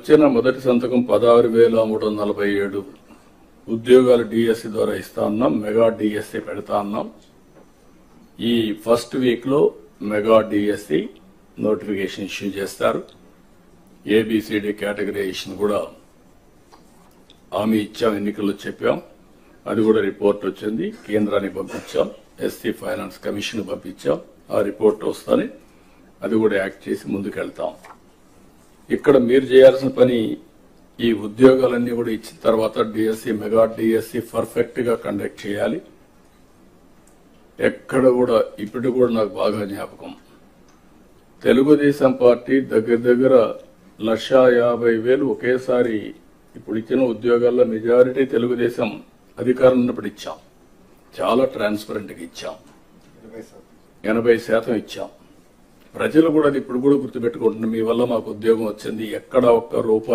వచ్చిన మొదటి సంతకం 16,347 ఉద్యోగాలు డిఎస్సి ద్వారా ఇస్తా ఉన్నాం. మెగా డిఎస్సి పెడతా ఉన్నాం. ఈ ఫస్ట్ వీక్ లో మెగా డిఎస్సి నోటిఫికేషన్ ఇష్యూ చేస్తారు. ఏబిసిడి కేటగరైజేషన్ కూడా హామీ ఇచ్చాం, ఎన్నికల్లో చెప్పాం. అది కూడా రిపోర్ట్ వచ్చింది, కేంద్రానికి పంపించాం. ఎస్సీ ఫైనాన్స్ కమిషన్ పంపించాం. ఆ రిపోర్ట్ వస్తానే అది కూడా యాక్ట్ చేసి ముందుకెళ్తాం. ఇక్కడ మీరు చేయాల్సిన పని ఈ ఉద్యోగాలన్నీ కూడా ఇచ్చిన తర్వాత డిఎస్సి మెగా డిఎస్సి పర్ఫెక్ట్ గా కండక్ట్ చేయాలి. ఎక్కడ కూడా ఇప్పుడు కూడా నాకు బాగా జ్ఞాపకం, తెలుగుదేశం పార్టీ దగ్గర 1,50,000 ఒకేసారి ఇప్పుడు ఇచ్చిన ఉద్యోగాల్లో మెజారిటీ తెలుగుదేశం అధికారం ఉన్నప్పుడు ఇచ్చాం. చాలా ట్రాన్స్పరెంట్ గా ఇచ్చాం. 80% ఇచ్చాం. ప్రజలు కూడా అది ఇప్పుడు కూడా గుర్తుపెట్టుకుంటున్నారు. మీ వల్ల మాకు ఉద్యోగం వచ్చింది, ఎక్కడ ఒక్క రూపాయి